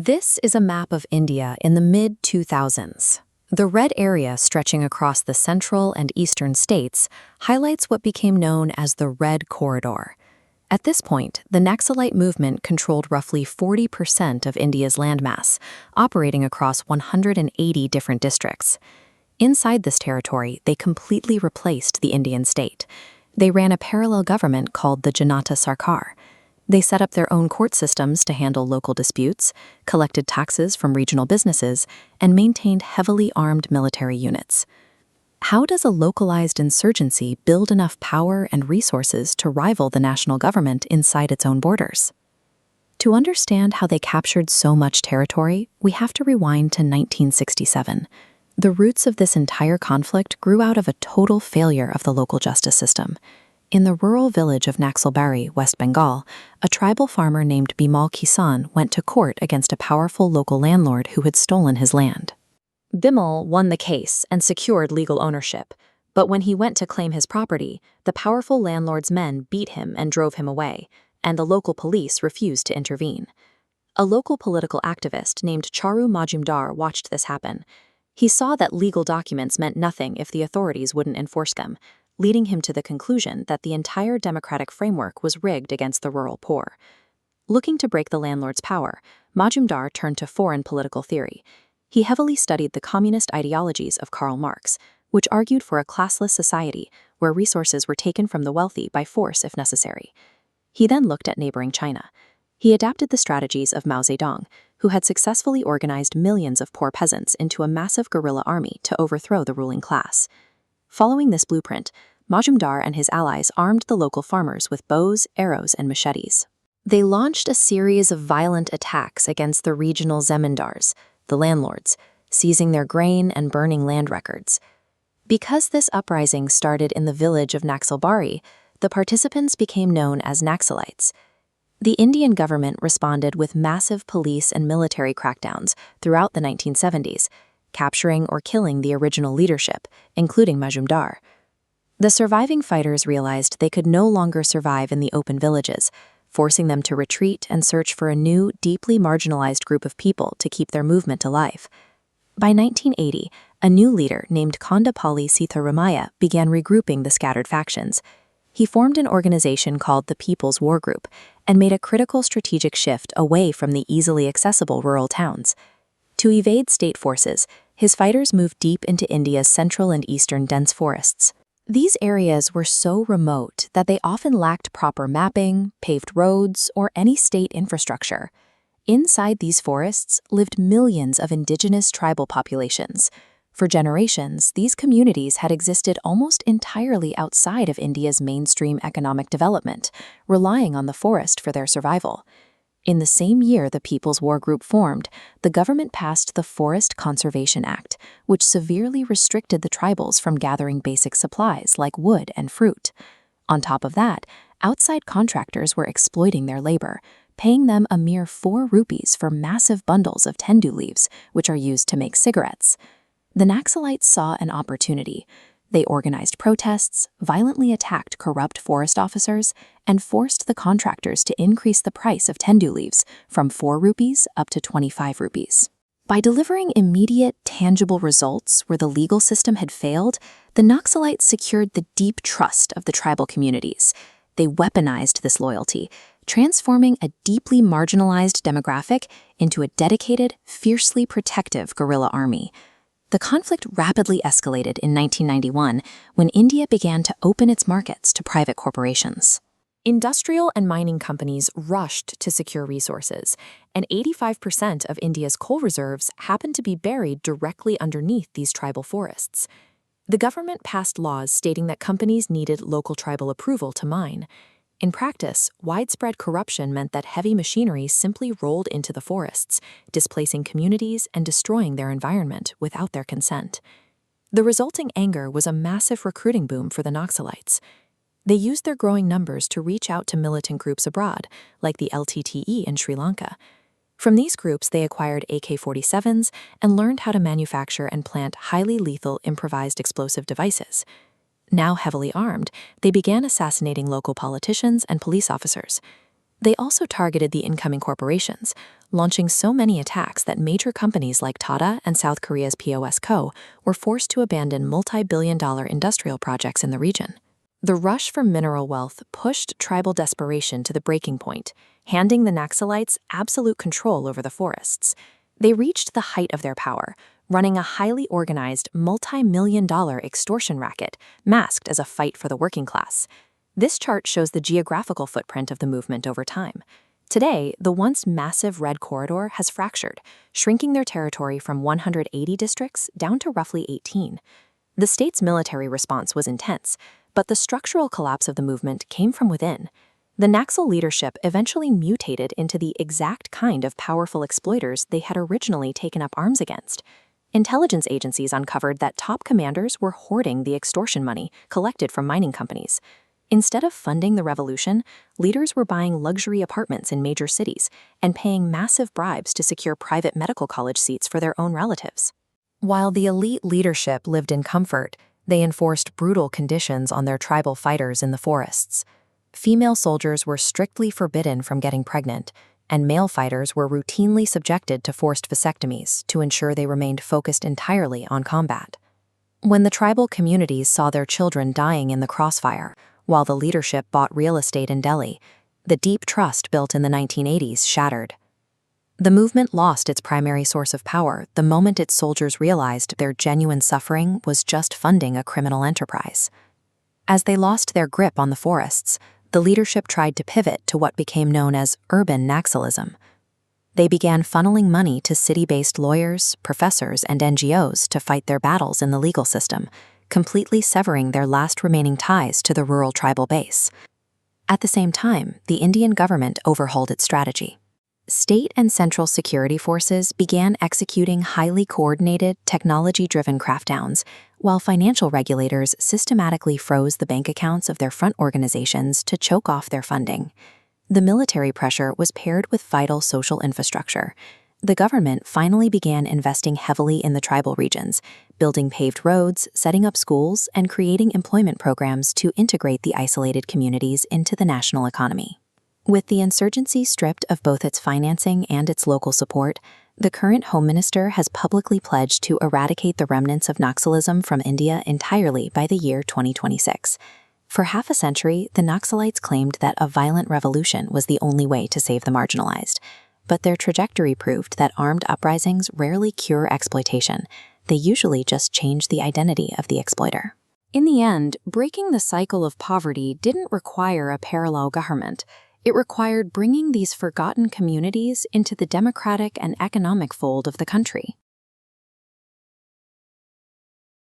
This is a map of India in the mid-2000s. The red area stretching across the central and eastern states highlights what became known as the Red Corridor. At this point, the Naxalite movement controlled roughly 40% of India's landmass, operating across 180 different districts. Inside this territory, they completely replaced the Indian state. They ran a parallel government called the Janata Sarkar. They set up their own court systems to handle local disputes, collected taxes from regional businesses, and maintained heavily armed military units. How does a localized insurgency build enough power and resources to rival the national government inside its own borders? To understand how they captured so much territory, we have to rewind to 1967. The roots of this entire conflict grew out of a total failure of the local justice system. In the rural village of Naxalbari, West Bengal, a tribal farmer named Bimal Kisan went to court against a powerful local landlord who had stolen his land. Bimal won the case and secured legal ownership, but when he went to claim his property, the powerful landlord's men beat him and drove him away, and the local police refused to intervene. A local political activist named Charu Majumdar watched this happen. He saw that legal documents meant nothing if the authorities wouldn't enforce them, leading him to the conclusion that the entire democratic framework was rigged against the rural poor. Looking to break the landlord's power, Majumdar turned to foreign political theory. He heavily studied the communist ideologies of Karl Marx, which argued for a classless society where resources were taken from the wealthy by force if necessary. He then looked at neighboring China. He adapted the strategies of Mao Zedong, who had successfully organized millions of poor peasants into a massive guerrilla army to overthrow the ruling class. Following this blueprint, Majumdar and his allies armed the local farmers with bows, arrows, and machetes. They launched a series of violent attacks against the regional zemindars, the landlords, seizing their grain and burning land records. Because this uprising started in the village of Naxalbari, the participants became known as Naxalites. The Indian government responded with massive police and military crackdowns throughout the 1970s, capturing or killing the original leadership, including Majumdar. The surviving fighters realized they could no longer survive in the open villages, forcing them to retreat and search for a new, deeply marginalized group of people to keep their movement alive. By 1980, a new leader named Kondapalli Sitharamaya began regrouping the scattered factions. He formed an organization called the People's War Group and made a critical strategic shift away from the easily accessible rural towns. To evade state forces, his fighters moved deep into India's central and eastern dense forests. These areas were so remote that they often lacked proper mapping, paved roads, or any state infrastructure. Inside these forests lived millions of indigenous tribal populations. For generations, these communities had existed almost entirely outside of India's mainstream economic development, relying on the forest for their survival. In the same year the People's War Group formed, the government passed the Forest Conservation Act, which severely restricted the tribals from gathering basic supplies like wood and fruit. On top of that, outside contractors were exploiting their labor, paying them a mere 4 rupees for massive bundles of tendu leaves, which are used to make cigarettes. The Naxalites saw an opportunity. They organized protests, violently attacked corrupt forest officers, and forced the contractors to increase the price of tendu leaves from 4 rupees up to 25 rupees. By delivering immediate, tangible results where the legal system had failed, the Naxalites secured the deep trust of the tribal communities. They weaponized this loyalty, transforming a deeply marginalized demographic into a dedicated, fiercely protective guerrilla army. The conflict rapidly escalated in 1991 when India began to open its markets to private corporations. Industrial and mining companies rushed to secure resources, and 85% of India's coal reserves happened to be buried directly underneath these tribal forests. The government passed laws stating that companies needed local tribal approval to mine. In practice, widespread corruption meant that heavy machinery simply rolled into the forests, displacing communities and destroying their environment without their consent. The resulting anger was a massive recruiting boom for the Naxalites. They used their growing numbers to reach out to militant groups abroad, like the LTTE in Sri Lanka. From these groups, they acquired AK-47s and learned how to manufacture and plant highly lethal improvised explosive devices. Now heavily armed, they began assassinating local politicians and police officers. They also targeted the incoming corporations, launching so many attacks that major companies like Tata and South Korea's POS Co. were forced to abandon multi-billion-dollar industrial projects in the region. The rush for mineral wealth pushed tribal desperation to the breaking point, handing the Naxalites absolute control over the forests. They reached the height of their power, running a highly organized, multi-million-dollar extortion racket masked as a fight for the working class. This chart shows the geographical footprint of the movement over time. Today, the once massive Red Corridor has fractured, shrinking their territory from 180 districts down to roughly 18. The state's military response was intense, but the structural collapse of the movement came from within. The Naxal leadership eventually mutated into the exact kind of powerful exploiters they had originally taken up arms against. Intelligence agencies uncovered that top commanders were hoarding the extortion money collected from mining companies. Instead of funding the revolution, leaders were buying luxury apartments in major cities and paying massive bribes to secure private medical college seats for their own relatives. While the elite leadership lived in comfort, they enforced brutal conditions on their tribal fighters in the forests. Female soldiers were strictly forbidden from getting pregnant, and male fighters were routinely subjected to forced vasectomies to ensure they remained focused entirely on combat. When the tribal communities saw their children dying in the crossfire, while the leadership bought real estate in Delhi, the deep trust built in the 1980s shattered. The movement lost its primary source of power the moment its soldiers realized their genuine suffering was just funding a criminal enterprise. As they lost their grip on the forests, the leadership tried to pivot to what became known as urban Naxalism. They began funneling money to city-based lawyers, professors, and NGOs to fight their battles in the legal system, completely severing their last remaining ties to the rural tribal base. At the same time, the Indian government overhauled its strategy. State and central security forces began executing highly coordinated, technology-driven crackdowns, while financial regulators systematically froze the bank accounts of their front organizations to choke off their funding. The military pressure was paired with vital social infrastructure. The government finally began investing heavily in the tribal regions, building paved roads, setting up schools, and creating employment programs to integrate the isolated communities into the national economy. With the insurgency stripped of both its financing and its local support, the current Home Minister has publicly pledged to eradicate the remnants of Naxalism from India entirely by the year 2026. For half a century, the Naxalites claimed that a violent revolution was the only way to save the marginalized. But their trajectory proved that armed uprisings rarely cure exploitation. They usually just change the identity of the exploiter. In the end, breaking the cycle of poverty didn't require a parallel government. It required bringing these forgotten communities into the democratic and economic fold of the country.